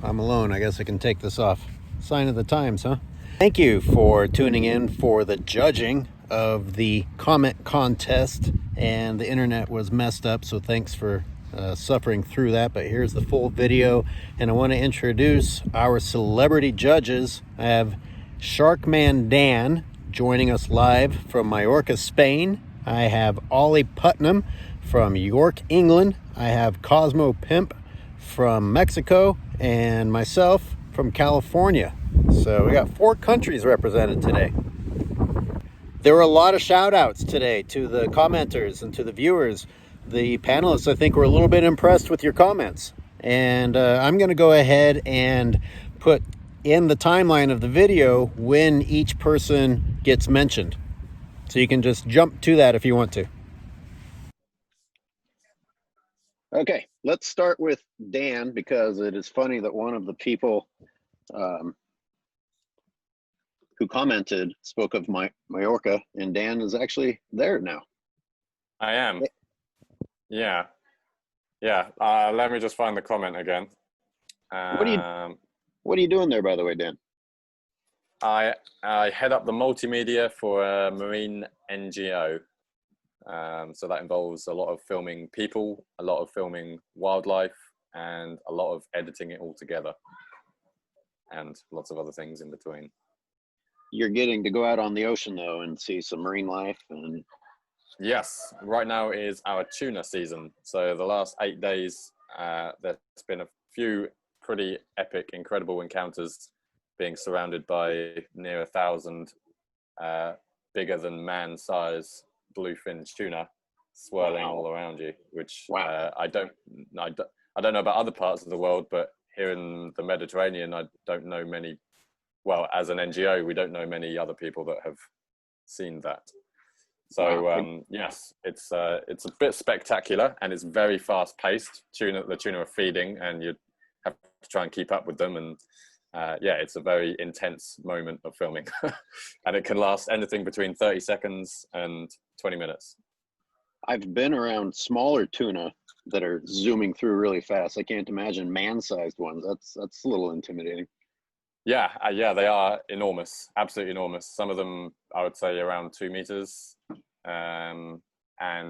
I'm alone. I guess I can take this off. Sign of the times, huh? Thank you for tuning in for the judging of the comment contest. And the internet was messed up, so thanks for suffering through that. But here's the full video. And I want to introduce our celebrity judges. I have Sharkman Dan joining us live from Mallorca, Spain. I have Ollie Putnam from York, England. I have Kozmo Pimp from Mexico, and myself from California. So we got 4 countries represented today. There were a lot of shout outs today to the commenters and to the viewers. The panelists, I think, were a little bit impressed with your comments. And I'm going to go ahead and put in the timeline of the video when each person gets mentioned. So you can just jump to that if you want to. Okay, let's start with Dan, because it is funny that one of the people who commented spoke of Mallorca, and Dan is actually there now. I am. Yeah. Let me just find the comment again. What are you doing there, by the way, Dan? I head up the multimedia for a marine NGO. So that involves a lot of filming people, a lot of filming wildlife, and a lot of editing it all together, and lots of other things in between. You're getting to go out on the ocean, though, and see some marine life. And yes, right now is our tuna season. So the last 8 days, there's been a few pretty epic, incredible encounters, being surrounded by near 1,000 bigger than man size bluefin tuna swirling all around you, which I don't know about other parts of the world, but here in the Mediterranean, I don't know many. Well, as an NGO, we don't know many other people that have seen that. So yes, it's a bit spectacular, and it's very fast paced. The tuna are feeding, and you have to try and keep up with them. And it's a very intense moment of filming, and it can last anything between 30 seconds and 20 minutes. I've been around smaller tuna that are zooming through really fast. I can't imagine man-sized ones. That's a little intimidating. Yeah, they are enormous, absolutely enormous. Some of them, I would say, around 2 meters. And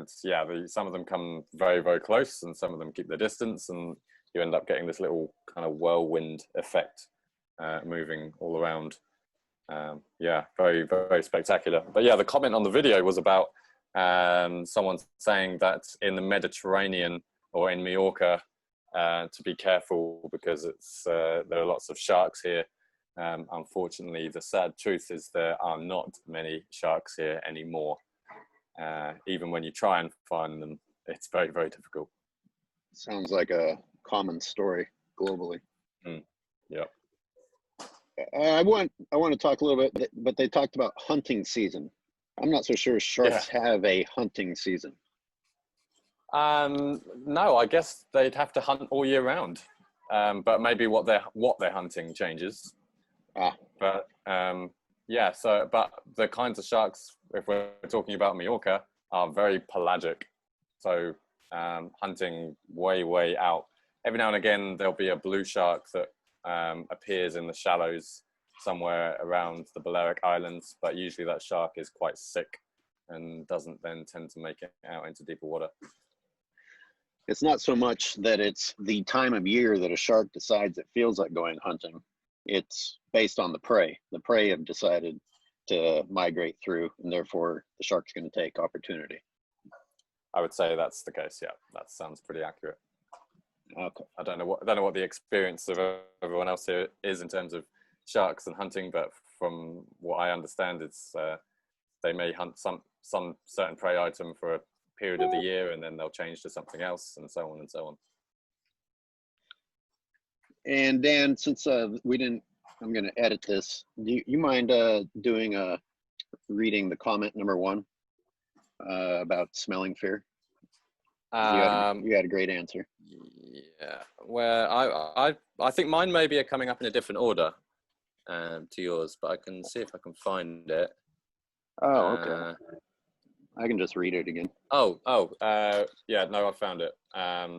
some of them come very, very close, and some of them keep their distance, and you end up getting this little kind of whirlwind effect moving all around. Very, very spectacular. But yeah, the comment on the video was about someone saying that in the Mediterranean or in Mallorca, to be careful because there are lots of sharks here. Unfortunately, the sad truth is there are not many sharks here anymore. Even when you try and find them, it's very, very difficult. Sounds like a common story globally. Yeah. I want to talk a little bit, but they talked about hunting season. I'm not so sure sharks have a hunting season. No, I guess they'd have to hunt all year round. But maybe what they're hunting changes. But but the kinds of sharks, if we're talking about Mallorca, are very pelagic. So hunting way out. Every now and again, there'll be a blue shark that appears in the shallows somewhere around the Balearic Islands, but usually that shark is quite sick and doesn't then tend to make it out into deeper water. It's not so much that it's the time of year that a shark decides it feels like going hunting. It's based on the prey. The prey have decided to migrate through, and therefore the shark's going to take opportunity. I would say that's the case. Yeah, that sounds pretty accurate. Okay. I don't know what the experience of everyone else here is in terms of sharks and hunting, but from what I understand, it's they may hunt some certain prey item for a period of the year, and then they'll change to something else, and so on and so on. And Dan, since I'm going to edit this. Do you mind reading the comment number 1 about smelling fear? You had a great answer. Yeah. Well, I think mine maybe are coming up in a different order to yours, but I can see if I can find it. Oh, okay. I can just read it again. Yeah, no, I found it.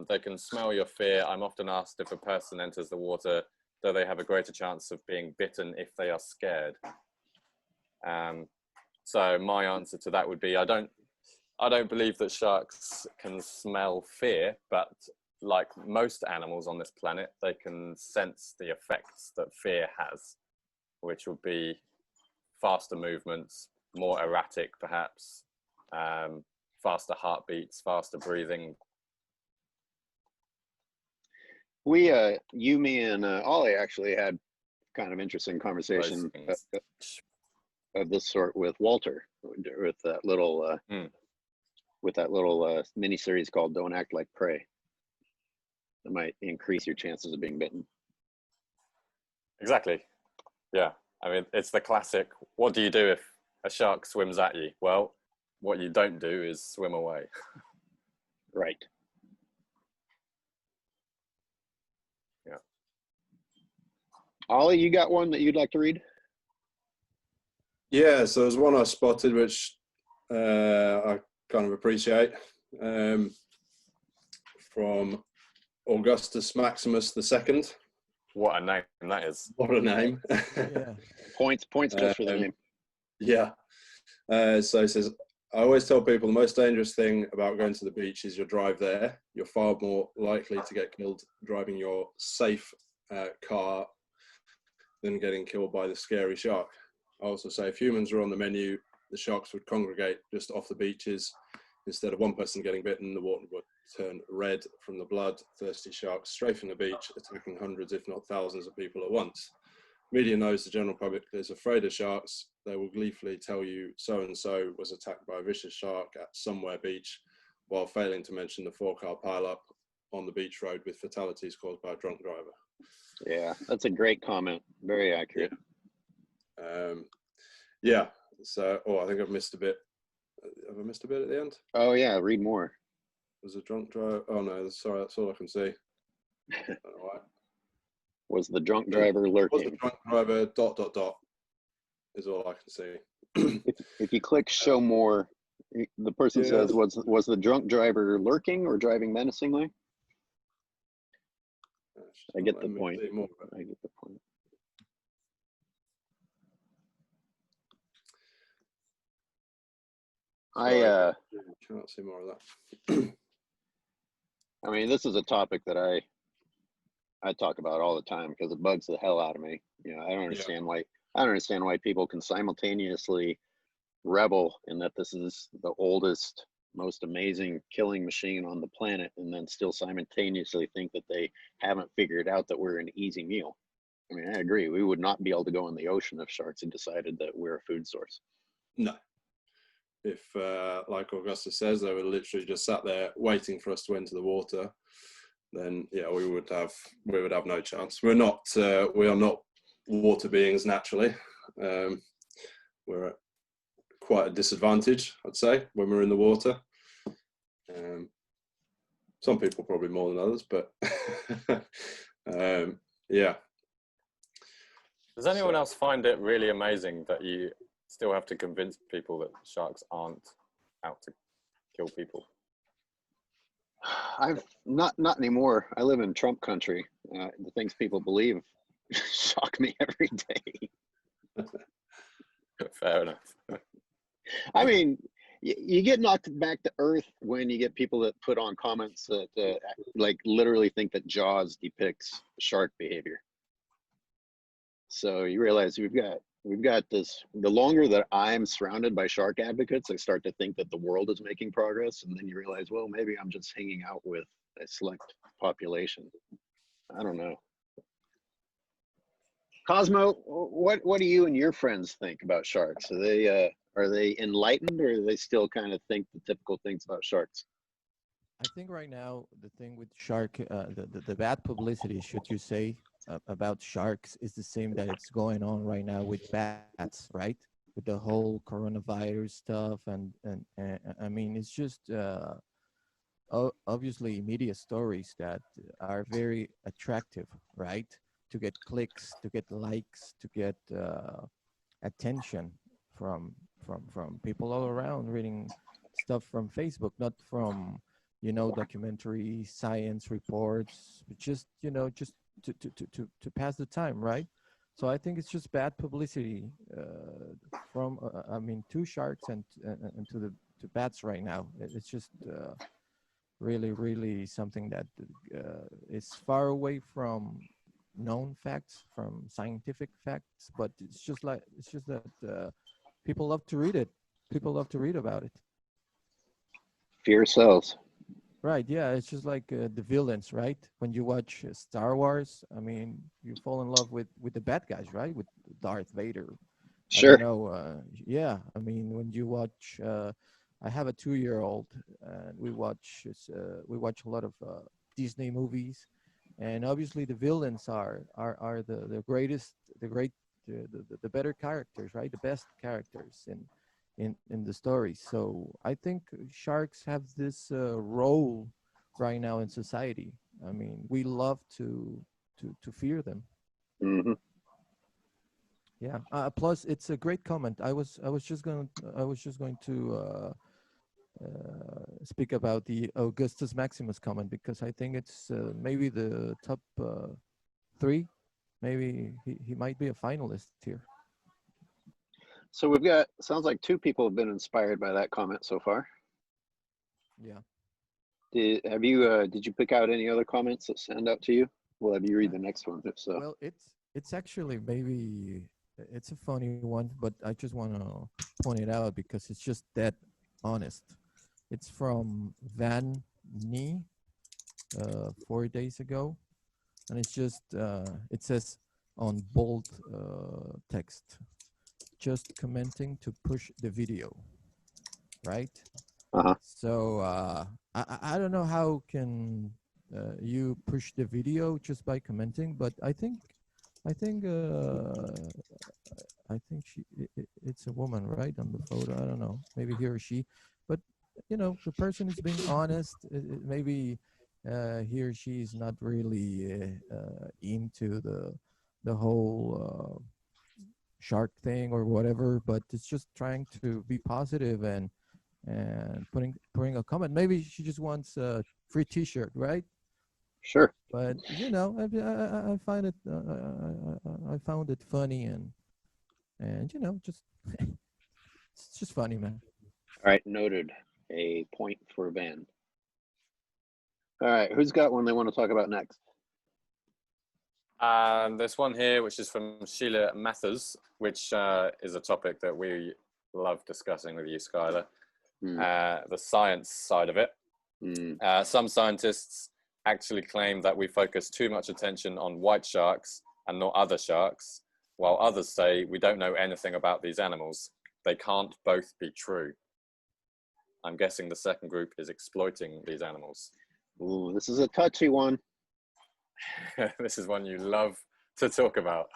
They can smell your fear. I'm often asked if a person enters the water so they have a greater chance of being bitten if they are scared. So my answer to that would be, I don't believe that sharks can smell fear, but like most animals on this planet, they can sense the effects that fear has, which would be faster movements, more erratic perhaps, faster heartbeats, faster breathing. You, me, and Ollie actually had kind of interesting conversation of this sort with Walter, with that little mini series called "Don't Act Like Prey." It might increase your chances of being bitten. Exactly. Yeah. I mean, it's the classic, what do you do if a shark swims at you? Well, what you don't do is swim away. Right. Yeah. Ollie, you got one that you'd like to read? Yeah, so there's one I spotted which I kind of appreciate, from Augustus Maximus II. What a name that is. What a name. Yeah. Points just for the name. Yeah. So it says, I always tell people the most dangerous thing about going to the beach is your drive there. You're far more likely to get killed driving your safe car than getting killed by the scary shark. I also say if humans were on the menu, the sharks would congregate just off the beaches. Instead of one person getting bitten, the water would turn red from the blood. Thirsty sharks strafing the beach, attacking hundreds, if not thousands of people at once. Media knows the general public is afraid of sharks. They will gleefully tell you so-and-so was attacked by a vicious shark at somewhere beach, while failing to mention the 4-car pileup on the beach road with fatalities caused by a drunk driver. Yeah, that's a great comment. Very accurate. Yeah. So, I think I've missed a bit. Have I missed a bit at the end? Oh yeah, read more. Was a drunk driver? Oh no, sorry, that's all I can see. I don't know why. Was the drunk driver lurking? Was the drunk driver ... is all I can see. If you click show more, the person says, was the drunk driver lurking or driving menacingly? I get the point. I get the point. I cannot see more of that. I mean, this is a topic that I talk about all the time because it bugs the hell out of me. You know, I don't understand why people can simultaneously revel in that this is the oldest, most amazing killing machine on the planet, and then still simultaneously think that they haven't figured out that we're an easy meal. I mean, I agree. We would not be able to go in the ocean if sharks had decided that we're a food source. No. If, like Augustus says, they were literally just sat there waiting for us to enter the water, then yeah, we would have no chance. We are not water beings naturally. We're at quite a disadvantage, I'd say, when we're in the water. Some people probably more than others, but yeah. Does anyone else find it really amazing that you still have to convince people that sharks aren't out to kill people? I've not anymore. I live in Trump country. The things people believe shock me every day. Fair enough. I mean, you get knocked back to earth when you get people that put on comments that like literally think that Jaws depicts shark behavior. So you realize we've got this. The longer that I'm surrounded by shark advocates, I start to think that the world is making progress, and then you realize, well, maybe I'm just hanging out with a select population. I don't know. Kozmo, what do you and your friends think about sharks? Are they enlightened, or do they still kind of think the typical things about sharks? I think right now the thing with shark, the bad publicity, should you say, about sharks is the same that it's going on right now with bats, right? With the whole coronavirus stuff, and I mean, it's just obviously media stories that are very attractive, right? To get clicks, to get likes, to get attention from people all around, reading stuff from Facebook, not from documentary science reports, but just just to pass the time, right? So I think it's just bad publicity from I mean, to sharks and to bats right now. It's just really something that is far away from known facts, from scientific facts. But it's just that people love to read it. People love to read about it. Fear sells. Right, yeah, it's just like the villains, right? When you watch Star Wars, I mean, you fall in love with the bad guys, right? With Darth Vader. I don't Sure. know. Yeah, I mean, when you watch, I have a 2-year-old, and we watch a lot of Disney movies, and obviously the villains are the greatest, the better characters, right? The best characters in the story. So I think sharks have this role right now in society. I mean, we love to fear them. Hmm. Yeah. Plus, it's a great comment. I was just going to speak about the Augustus Maximus comment, because I think it's maybe the top 3. Maybe he might be a finalist here. So we've got, sounds like 2 people have been inspired by that comment so far. Yeah. Did you pick out any other comments that stand out to you? We'll have you read the next one if so. Well, it's actually maybe it's a funny one, but I just want to point it out because it's just that honest. It's from Van Nee 4 days ago, and it's just it says on bold text, just commenting to push the video, right? Uh-huh. So I don't know how can you push the video just by commenting, but I think it's a woman, right, on the photo. I don't know, maybe he or she, but you know, the person is being honest. Maybe he or she is not really into the whole shark thing or whatever, but it's just trying to be positive and putting a comment. Maybe she just wants a free T-shirt, right? Sure. But you know, I find it I found it funny and you know, just it's just funny, man. All right, noted. A point for Van. All right, who's got one they want to talk about next? There's one here, which is from Sheila Mathers, which is a topic that we love discussing with you, Skyler. The science side of it. Some scientists actually claim that we focus too much attention on white sharks and not other sharks, while others say we don't know anything about these animals. They can't both be true. I'm guessing the second group is exploiting these animals. Ooh, this is a touchy one. This is one you love to talk about.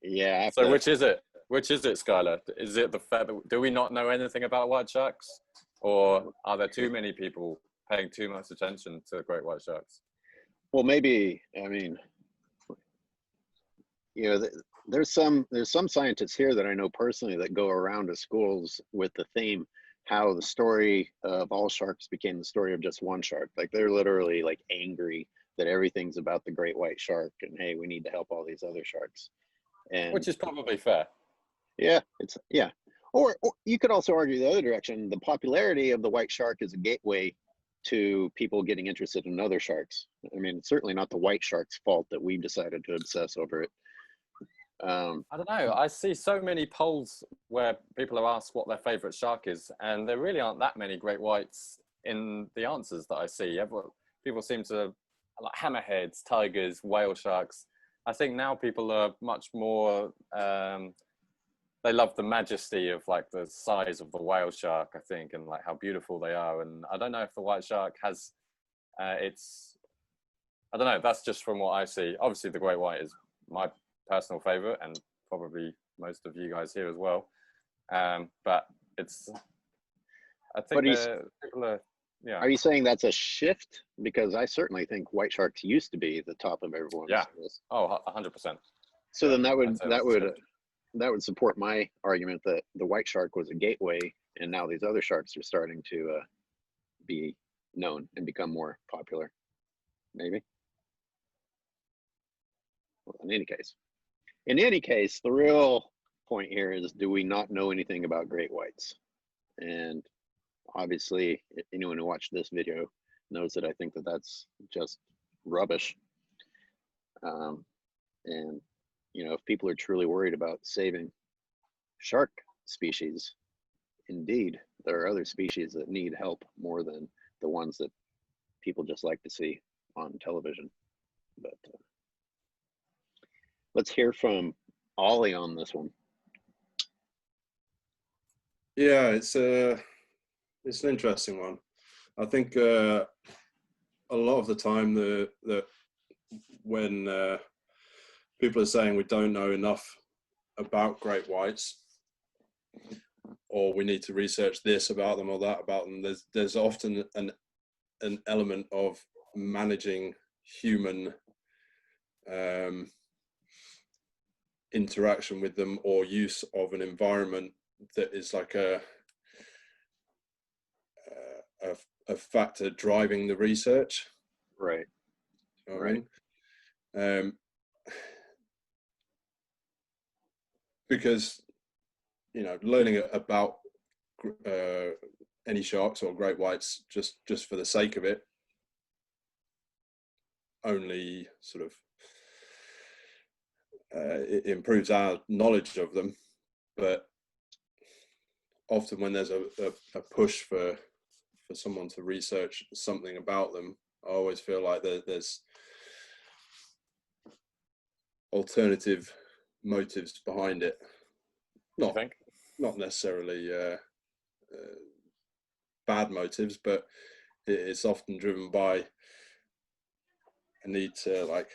Yeah. So which is it? Which is it, Skyler? Is it the fact that do we not know anything about white sharks? Or are there too many people paying too much attention to great white sharks? Well, maybe, I mean, you know, there's some scientists here that I know personally that go around to schools with the theme how the story of all sharks became the story of just one shark. Like they're literally like angry that everything's about the great white shark and hey, we need to help all these other sharks. And which is probably fair. Yeah, or you could also argue the other direction. The popularity of the white shark is a gateway to people getting interested in other sharks. I mean, it's certainly not the white shark's fault that we've decided to obsess over it. I don't know. I see so many polls where people are asked what their favorite shark is, and there really aren't that many great whites in the answers that I see. People seem to like hammerheads, tigers, whale sharks. I think now people are much more, they love the majesty of like the size of the whale shark, I think, and like how beautiful they are. And I don't know if the white shark has I don't know, that's just from what I see. Obviously the great white is my personal favorite and probably most of you guys here as well. But it's, I think people are, yeah. Are you saying that's a shift? Because I certainly think white sharks used to be the top of everyone's list. Oh, 100%. So then that would support my argument that the white shark was a gateway, and now these other sharks are starting to be known and become more popular. maybe. Well, in any case, the real point here is, do we not know anything about great whites? And obviously, anyone who watched this video knows that I think that that's just rubbish. And if people are truly worried about saving shark species, indeed, there are other species that need help more than the ones that people just like to see on television. But let's hear from Ollie on this one. Yeah, it's an interesting one. I think a lot of the time that when people are saying we don't know enough about great whites, or we need to research this about them or that about them, there's often an element of managing human interaction with them, or use of an environment that is like a factor driving the research. Right. You know what I mean? Because learning about any sharks or great whites just for the sake of it only sort of it improves our knowledge of them. But often when there's a push for someone to research something about them, I always feel like there's alternative motives behind it. Not necessarily bad motives, but it's often driven by a need to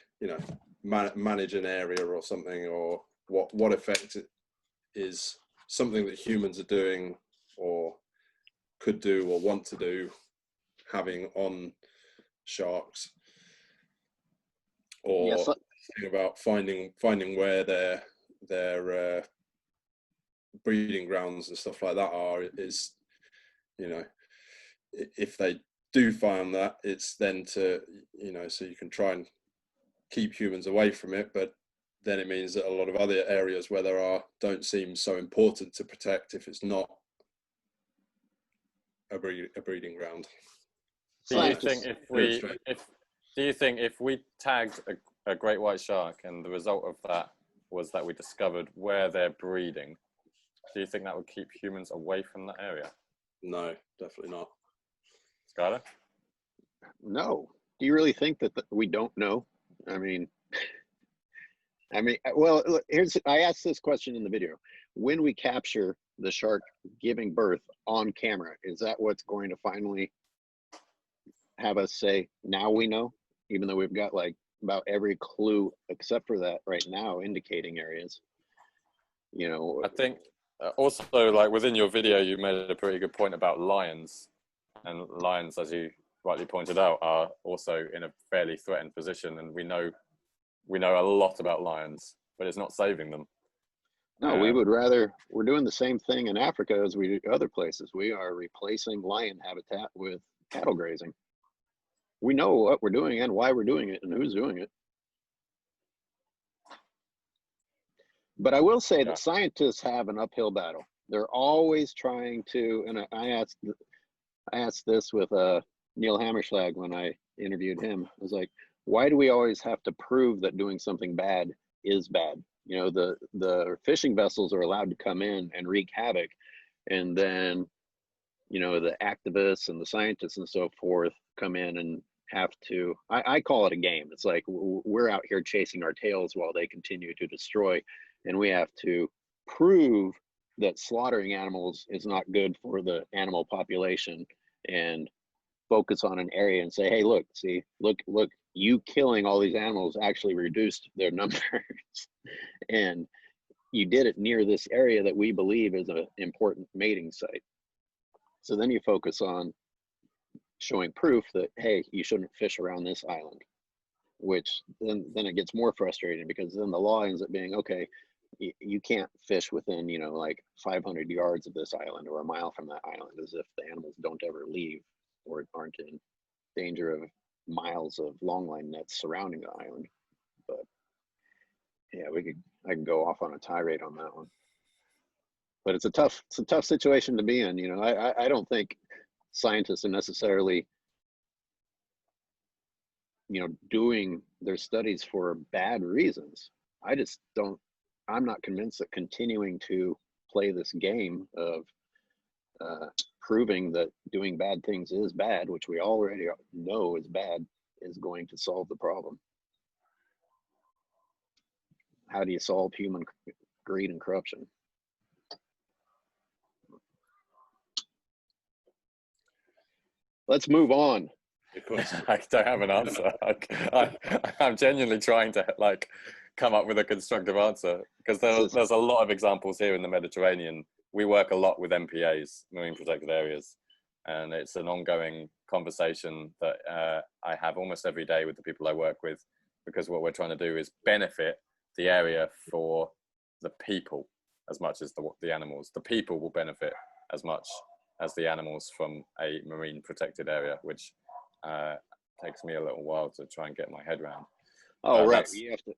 manage an area or something, or what effect it is something that humans are doing or could do or want to do having on sharks, or about finding where their breeding grounds and stuff like that are. Is if they do find that, it's then to so you can try and keep humans away from it, but then it means that a lot of other areas where there are don't seem so important to protect if it's not a breeding ground. Do you think if we tagged a great white shark and the result of that was that we discovered where they're breeding, do you think that would keep humans away from that area? No, definitely not. Skyler? No. Do you really think that we don't know? I mean, well, I asked this question in the video. When we capture the shark giving birth on camera, is that what's going to finally have us say, now we know? Even though we've got like about every clue except for that right now indicating areas. I think also, like within your video, you made a pretty good point about lions. And lions, as you rightly pointed out, are also in a fairly threatened position, and we know a lot about lions, but it's not saving them. No, we would rather, we're doing the same thing in Africa as we do other places. We are replacing lion habitat with cattle grazing. We know what we're doing and why we're doing it and who's doing it. But I will say that scientists have an uphill battle. They're always trying to, and I asked this with Neil Hammerschlag when I interviewed him. I was like, why do we always have to prove that doing something bad is bad? The fishing vessels are allowed to come in and wreak havoc, and then the activists and the scientists and so forth come in and have to, I call it a game. It's like we're out here chasing our tails while they continue to destroy, and we have to prove that slaughtering animals is not good for the animal population, and focus on an area and say, hey, look, you killing all these animals actually reduced their numbers. And you did it near this area that we believe is an important mating site. So then you focus on showing proof that, hey, you shouldn't fish around this island, which then it gets more frustrating, because then the law ends up being, okay, you can't fish within, like 500 yards of this island or a mile from that island, as if the animals don't ever leave or aren't in danger of miles of longline nets surrounding the island. But yeah, I can go off on a tirade on that one. But it's a tough situation to be in. You know, I don't think scientists are necessarily, you know, doing their studies for bad reasons. I'm not convinced that continuing to play this game of proving that doing bad things is bad, which we already know is bad, is going to solve the problem. How do you solve human greed and corruption? Let's move on. I don't have an answer. I'm genuinely trying to like come up with a constructive answer, because there's a lot of examples here in the Mediterranean. We work a lot with MPAs, marine protected areas, and it's an ongoing conversation that I have almost every day with the people I work with, because what we're trying to do is benefit the area for the people as much as the animals. The people will benefit as much as the animals from a marine protected area, which takes me a little while to try and get my head around. Oh, right.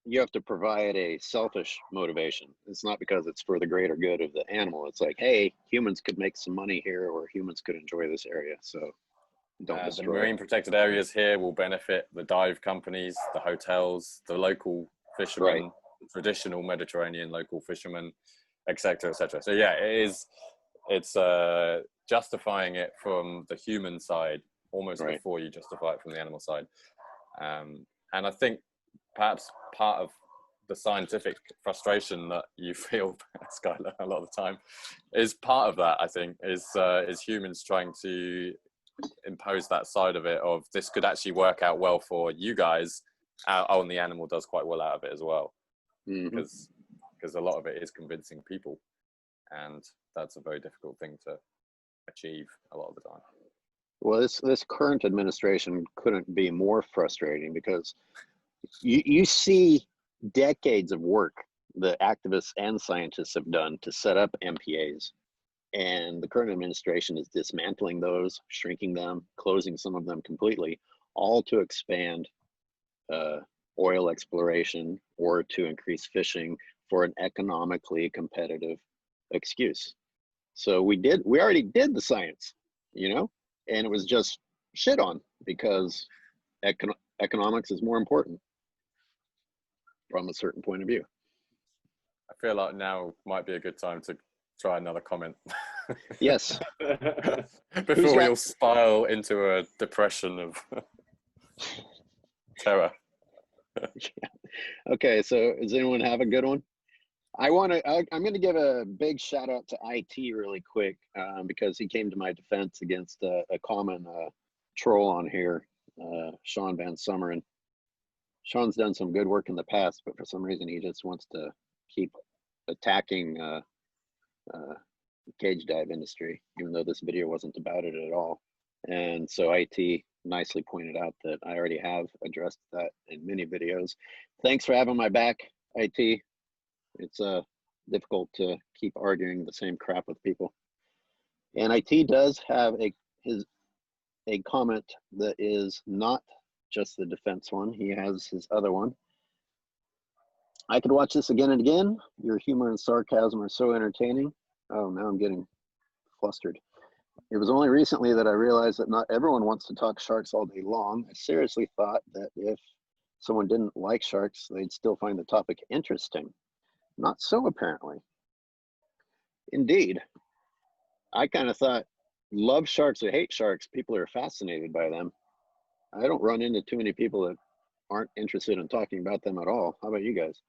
You have to provide a selfish motivation. It's not because it's for the greater good of the animal. It's like, hey, humans could make some money here, or humans could enjoy this area. So don't destroy the marine protected areas here will benefit the dive companies, the hotels, the local fishermen, right. Traditional Mediterranean local fishermen, etc., etc. So yeah, it's justifying it from the human side almost right. before you justify it from the animal side. And I think perhaps part of the scientific frustration that you feel, Skyler, a lot of the time, is part of that. I think is humans trying to impose that side of it of this could actually work out well for you guys. And the animal does quite well out of it as well, because a lot of it is convincing people, and that's a very difficult thing to achieve a lot of the time. Well, this current administration couldn't be more frustrating, because you see decades of work the activists and scientists have done to set up MPAs, and the current administration is dismantling those, shrinking them, closing some of them completely, all to expand oil exploration or to increase fishing for an economically competitive excuse. So we already did the science, you know, and it was just shit on because economics is more important from a certain point of view. I feel like now might be a good time to try another comment. Yes. Before we all spiral into a depression of terror. Okay, so does anyone have a good one? I'm going to give a big shout out to IT really quick, because he came to my defense against a common troll on here, Sean Van Summeren. Sean's done some good work in the past, but for some reason he just wants to keep attacking the cage dive industry, even though this video wasn't about it at all. And so IT nicely pointed out that I already have addressed that in many videos. Thanks for having my back, IT. It's difficult to keep arguing the same crap with people. And IT does have a comment that is not just the defense one. He has his other one. I could watch this again and again. Your humor and sarcasm are so entertaining. Oh, now I'm getting flustered. It was only recently that I realized that not everyone wants to talk sharks all day long. I seriously thought that if someone didn't like sharks, they'd still find the topic interesting. Not so, apparently. Indeed. I kind of thought, love sharks or hate sharks, people are fascinated by them. I don't run into too many people that aren't interested in talking about them at all. How about you guys?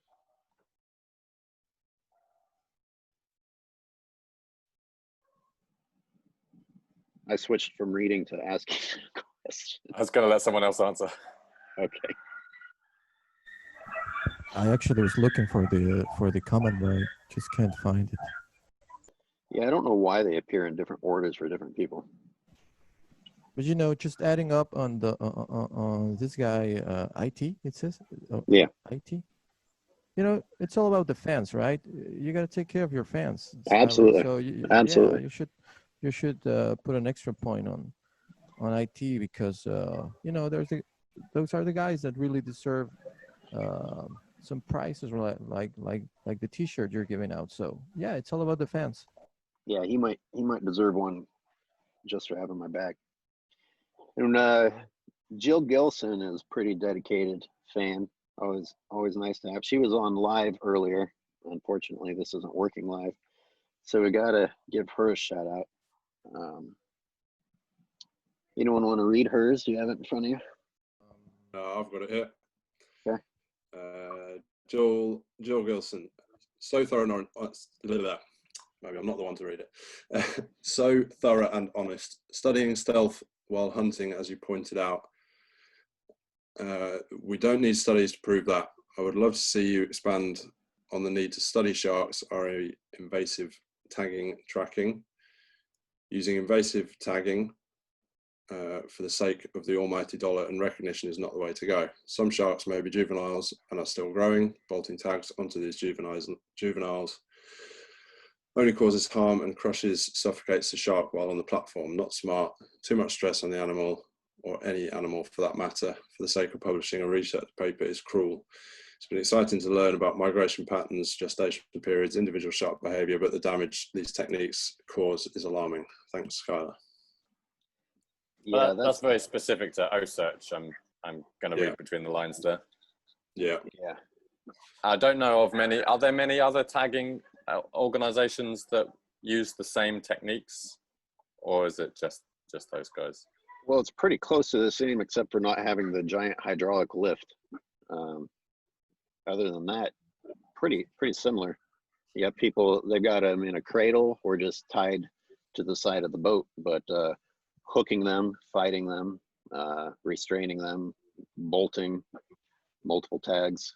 I switched from reading to asking questions. I was going to let someone else answer. Okay. I actually was looking for the comment, but I just can't find it. Yeah, I don't know why they appear in different orders for different people. But you know, just adding up on the on this guy, IT, it says. Yeah. IT. You know, it's all about the fans, right? You got to take care of your fans. Absolutely. So absolutely. Yeah, you should put an extra point on IT, because you know, there's those are the guys that really deserve some prizes, like the T-shirt you're giving out. So yeah, it's all about the fans. Yeah, he might deserve one just for having my back. And Jill Gilson is pretty dedicated fan. Always nice to have. She was on live earlier. Unfortunately, this isn't working live, so we gotta give her a shout out. Anyone want to read hers? Do you have it in front of you? No, I've got it here. Okay. Joel Gilson, so thorough and maybe I'm not the one to read it. So thorough and honest, studying stealth while hunting, as you pointed out. We don't need studies to prove that. I would love to see you expand on the need to study sharks or invasive tagging tracking. Using invasive tagging for the sake of the almighty dollar and recognition is not the way to go. Some sharks may be juveniles and are still growing. Bolting tags onto these juveniles only causes harm and suffocates the shark while on the platform. Not smart. Too much stress on the animal, or any animal for that matter, for the sake of publishing a research paper is cruel. It's been exciting to learn about migration patterns, gestation periods, individual shark behavior, but the damage these techniques cause is alarming. Thanks, Skyler. Yeah, that's very specific to OSearch. I'm going to read between the lines there. Yeah. I don't know of many. Are there many other tagging organizations that use the same techniques, or is it just those guys? Well, it's pretty close to the same, except for not having the giant hydraulic lift. Other than that, pretty similar. You have people, they've got them in a cradle or just tied to the side of the boat, but hooking them, fighting them, restraining them, bolting, multiple tags,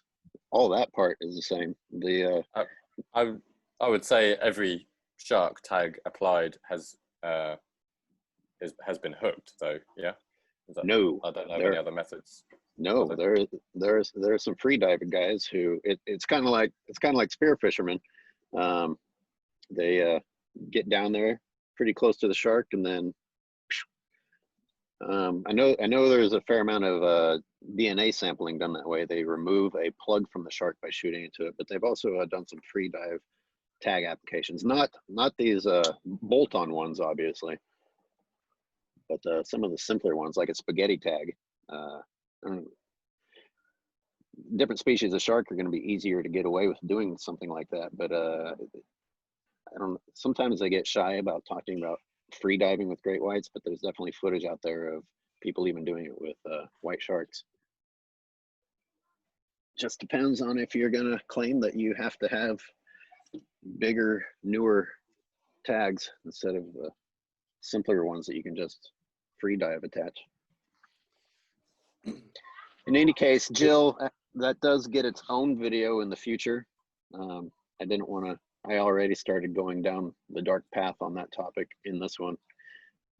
all that part is the same. I would say every shark tag applied has been hooked, though. Yeah. No, I don't know any other methods. No, there are some free diving guys who it's kind of like spear fishermen. They get down there pretty close to the shark, and then I know there's a fair amount of DNA sampling done that way. They remove a plug from the shark by shooting into it, but they've also done some free dive tag applications. Not these bolt-on ones, obviously, but some of the simpler ones, like a spaghetti tag. Different species of shark are going to be easier to get away with doing something like that, but I don't. Sometimes they get shy about talking about free diving with great whites, but there's definitely footage out there of people even doing it with white sharks. Just depends on if you're going to claim that you have to have bigger, newer tags instead of simpler ones that you can just free dive attach. In any case, Jill, that does get its own video in the future. I didn't want to, I already started going down the dark path on that topic in this one.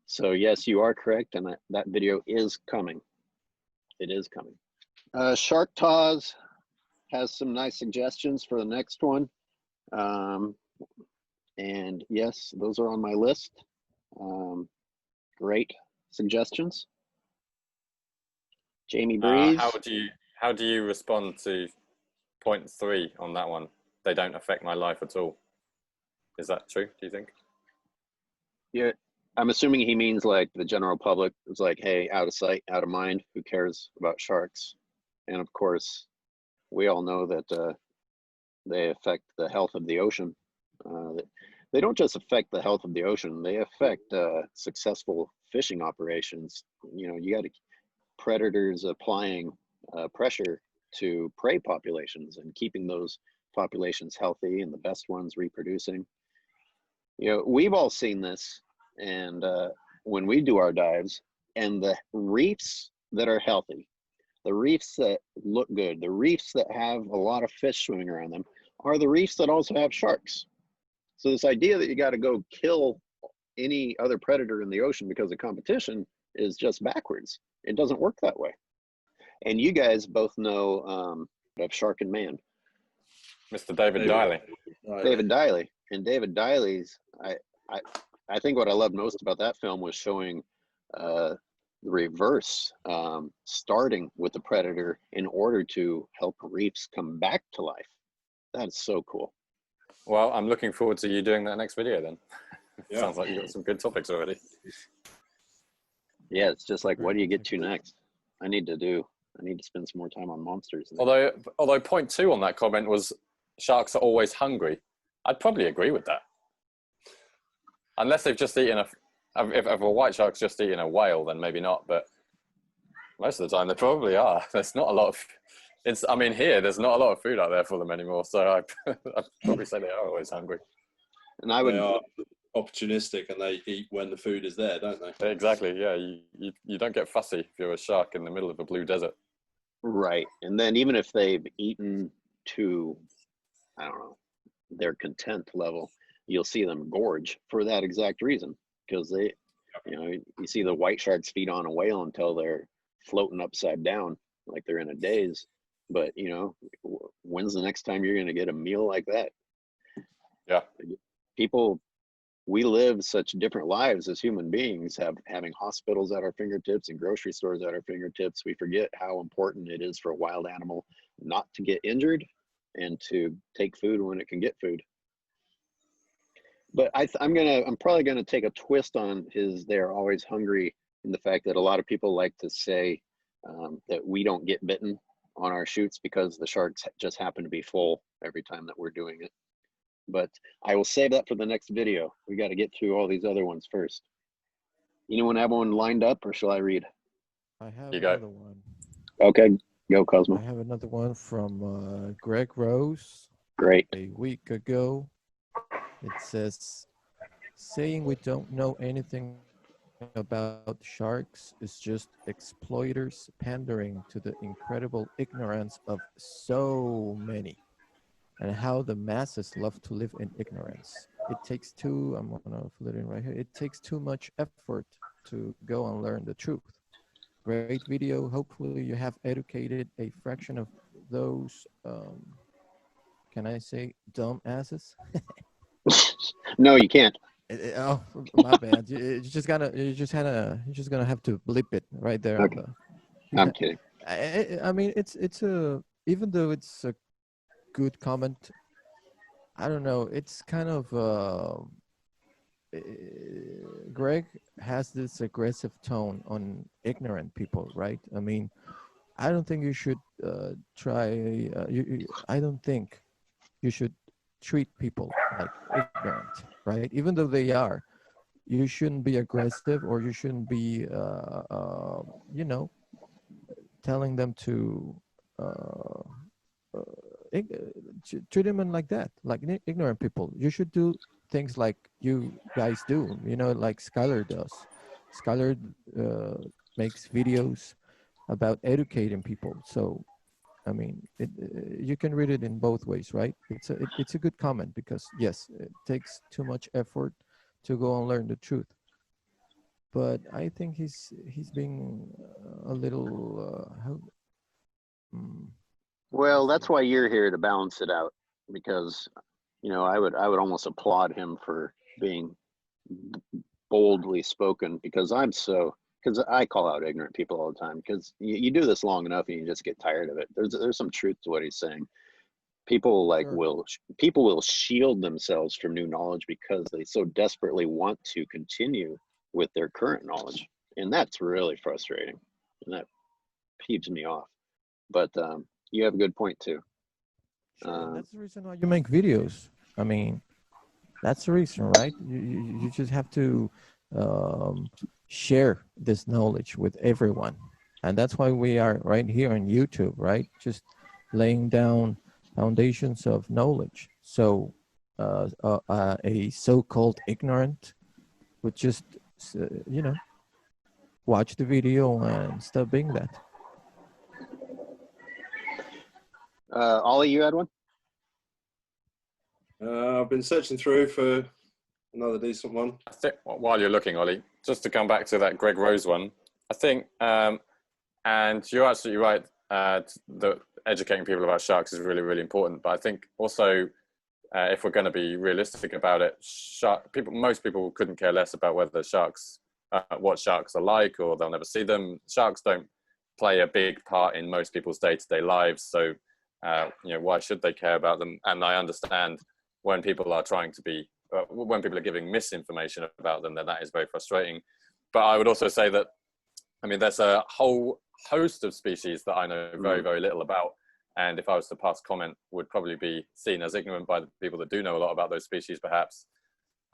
So yes, you are correct, and that video is coming. It is coming. Shark Taz has some nice suggestions for the next one. And yes, those are on my list. Great suggestions. Jamie Breeze. How do you respond to point 3 on that one? They don't affect my life at all. Is that true, do you think? Yeah, I'm assuming he means like the general public is like, hey, out of sight, out of mind, who cares about sharks? And of course, we all know that they affect the health of the ocean. They don't just affect the health of the ocean, they affect successful fishing operations. You know, you got predators applying pressure to prey populations and keeping those populations healthy and the best ones reproducing. You know, we've all seen this, and when we do our dives, and the reefs that are healthy, the reefs that look good, the reefs that have a lot of fish swimming around them are the reefs that also have sharks. So this idea that you got to go kill any other predator in the ocean because of competition is just backwards. It doesn't work that way. And you guys both know of Sharkman Dan. Mr. David Diley. David Diley. And David Diley's, I think what I loved most about that film was showing reverse, starting with the predator in order to help reefs come back to life. That is so cool. Well, I'm looking forward to you doing that next video then. Yeah. Sounds like you've got some good topics already. Yeah, it's just like, what do you get Great. to next? I need to spend some more time on monsters. Although point 2 on that comment was sharks are always hungry. I'd probably agree with that. Unless they've just eaten if a white shark's just eaten a whale, then maybe not. But most of the time they probably are. There's not a lot of, here, there's not a lot of food out there for them anymore. So I'd probably say they are always hungry. And I would, They are opportunistic and they eat when the food is there, don't they? Exactly, yeah. You don't get fussy if you're a shark in the middle of a blue desert. right. And then even if they've eaten to, I don't know, their content level, you'll see them gorge for that exact reason. Because they, you see the white sharks feed on a whale until they're floating upside down, like they're in a daze. But, when's the next time you're going to get a meal like that? Yeah. People, we live such different lives as human beings, having hospitals at our fingertips and grocery stores at our fingertips. We forget how important it is for a wild animal not to get injured and to take food when it can get food. But I'm probably gonna take a twist on his "they're always hungry" in the fact that a lot of people like to say that we don't get bitten on our shoots because the sharks just happen to be full every time that we're doing it. But I will save that for the next video. We got to get through all these other ones first. Anyone have one lined up, or shall I read? I have You go. another one. Okay, go I Kozmo. have another one from Greg Rose Great. a week ago. It says, saying we don't know anything about sharks is just exploiters pandering to the incredible ignorance of so many, and how the masses love to live in ignorance. It takes I'm gonna put it in right here. It takes too much effort to go and learn the truth. Great video. Hopefully you have educated a fraction of those, can I say dumb asses? No, you can't. Oh, my bad. You just gonna have to blip it right there. Okay. I'm kidding. I mean, it's a, even though it's a good comment, I don't know. It's kind of Greg has this aggressive tone on ignorant people, right? I mean, I don't think you should try. I don't think you should treat people like ignorant, right? Even though they are, you shouldn't be aggressive, or you shouldn't be, telling them to treat them like that, like ignorant people. You should do things like you guys do, like Skyler does. Skyler makes videos about educating people. So, I mean, you can read it in both ways, right? It's a good comment because, yes, it takes too much effort to go and learn the truth. But I think he's being a little Well, that's why you're here, to balance it out, because I would almost applaud him for being boldly spoken, because I call out ignorant people all the time, because you do this long enough and you just get tired of it. There's some truth to what he's saying. People will shield themselves from new knowledge because they so desperately want to continue with their current knowledge, and that's really frustrating, and that peeves me off. But you have a good point too. Sure, that's the reason why you make videos. I mean, that's the reason, right? You just have to share this knowledge with everyone. And that's why we are right here on YouTube, right? Just laying down foundations of knowledge. So a so-called ignorant would just, watch the video and stop being that. Ollie, you had one? I've been searching through for another decent one. I think while you're looking, Ollie, just to come back to that Greg Rose one, I think, and you're absolutely right, that educating people about sharks is really, really important. But I think also, if we're going to be realistic about it, most people couldn't care less about whether sharks what sharks are like, or they'll never see them. Sharks don't play a big part in most people's day-to-day lives, so why should they care about them? And I understand when people are trying to be when people are giving misinformation about them, then that is very frustrating. But I would also say that, I mean, there's a whole host of species that I know very, very little about, and if I was to pass comment, would probably be seen as ignorant by the people that do know a lot about those species, perhaps.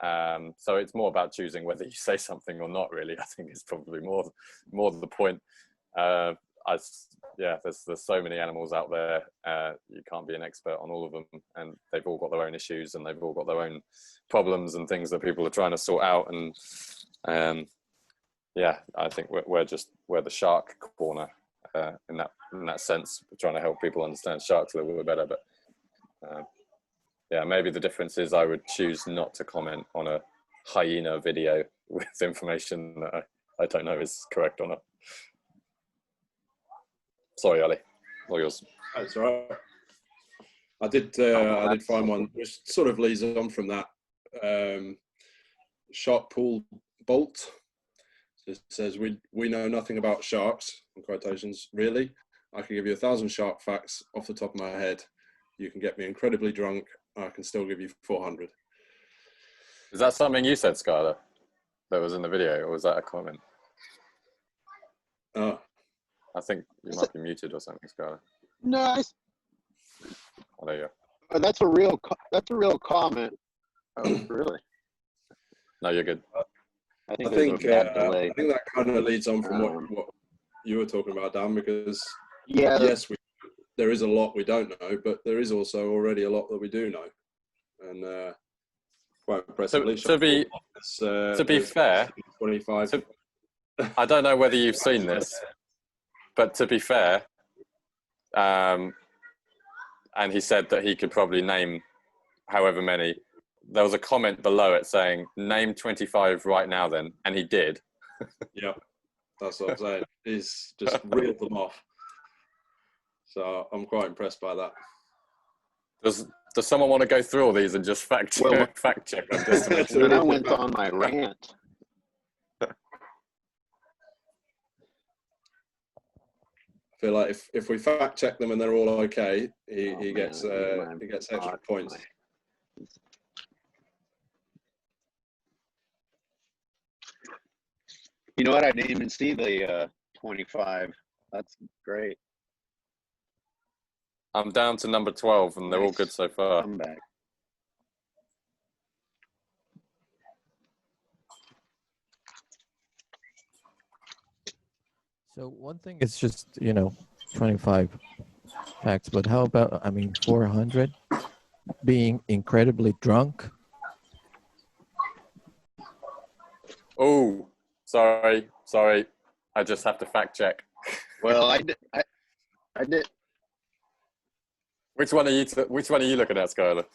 So it's more about choosing whether you say something or not, really. I think it's probably more the point. There's so many animals out there. You can't be an expert on all of them, and they've all got their own issues, and they've all got their own problems and things that people are trying to sort out. And I think we're the shark corner in that sense. We're trying to help people understand sharks a little bit better. But maybe the difference is I would choose not to comment on a hyena video with information that I don't know is correct or not. Sorry, Ollie. All yours. That's all right. I did find one which sort of leads on from that. Shark pool bolt. It says, we know nothing about sharks, in quotations, really. I can give you 1,000 shark facts off the top of my head. You can get me incredibly drunk. I can still give you 400. Is that something you said, Skyler, that was in the video, or was that a comment? Oh. I think you might be muted or something, Skyler. Nice. Oh, there you go. That's a real comment. Oh, really? No, you're good. I think that kind of leads on from what you were talking about, Dan, because yes, there is a lot we don't know, but there is also already a lot that we do know, and quite impressively. To be fair, 25. I don't know whether you've seen this, but to be fair, and he said that he could probably name however many. There was a comment below it saying, name 25 right now then. And he did. Yeah, that's what I'm saying. He's just reeled them off. So I'm quite impressed by that. Does someone want to go through all these and just fact check them? Then I went on my rant. I feel like if we fact check them and they're all okay, he gets extra points. You know what? I didn't even see the 25. That's great. I'm down to number 12, and they're all good so far. I'm back. So one thing is just, 25 facts, but how about, 400 being incredibly drunk? Oh, sorry. I just have to fact check. Well, I did. Which one are you looking at, Skyler?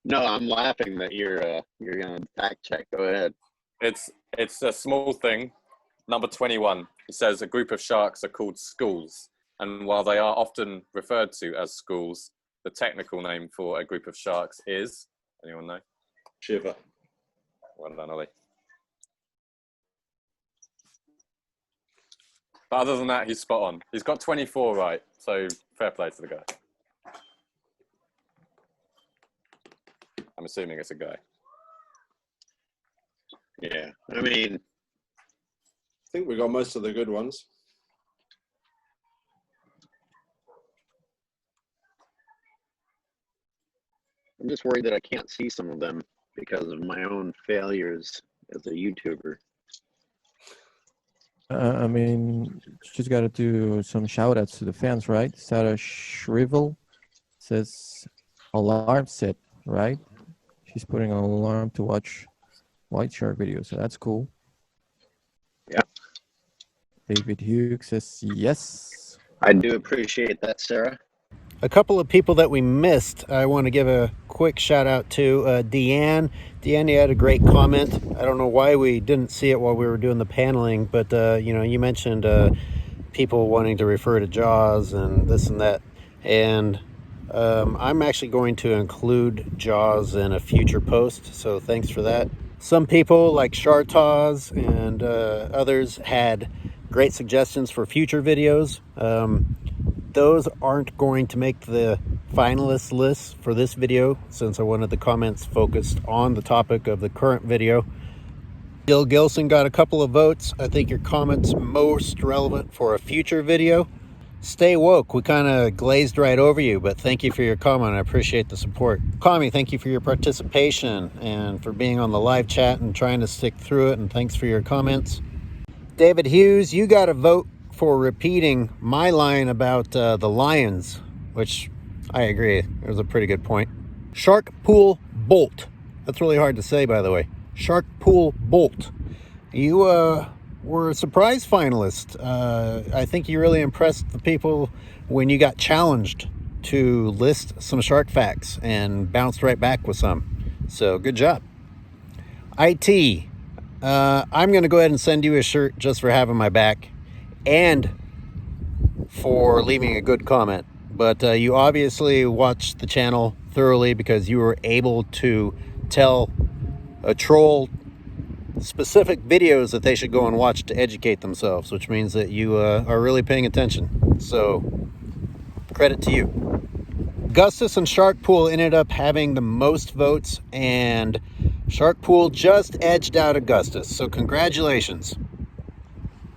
No, I'm laughing that you're gonna fact check. Go ahead. It's a small thing. Number 21. It says a group of sharks are called schools, and while they are often referred to as schools, the technical name for a group of sharks is, anyone know? Shiver. Well done, Ollie. But other than that, he's spot on. He's got 24 right, so fair play to the guy. I'm assuming it's a guy. Yeah, I mean, I think we got most of the good ones. I'm just worried that I can't see some of them because of my own failures as a YouTuber. She's got to do some shout outs to the fans, right? Sara Shrivel says alarm set, right? She's putting an alarm to watch White Shark videos, so that's cool. Yeah. David Hughes says yes. I do appreciate that, Sarah. A couple of people that we missed, I want to give a quick shout out to Deanne. Deanne, you had a great comment. I don't know why we didn't see it while we were doing the paneling, but you mentioned people wanting to refer to Jaws and this and that. And I'm actually going to include Jaws in a future post, so thanks for that. Some people like Shartaz and others had great suggestions for future videos. Those aren't going to make the finalist list for this video, since I wanted the comments focused on the topic of the current video. Gilson got a couple of votes. I think your comment's most relevant for a future video. Stay woke. We kind of glazed right over you, but thank you for your comment. I appreciate the support. Kami, thank you for your participation and for being on the live chat and trying to stick through it, and thanks for your comments. David Hughes, you got a vote for repeating my line about the lions, which I agree. It was a pretty good point. Shark Pool Bolt. That's really hard to say, by the way. Shark Pool Bolt. You were a surprise finalist. I think you really impressed the people when you got challenged to list some shark facts and bounced right back with some. So good job. IT. I'm going to go ahead and send you a shirt just for having my back and for leaving a good comment. But you obviously watched the channel thoroughly because you were able to tell a troll specific videos that they should go and watch to educate themselves, which means that you are really paying attention. So credit to you. Augustus and Shark Pool ended up having the most votes, and Shark Pool just edged out Augustus. So congratulations.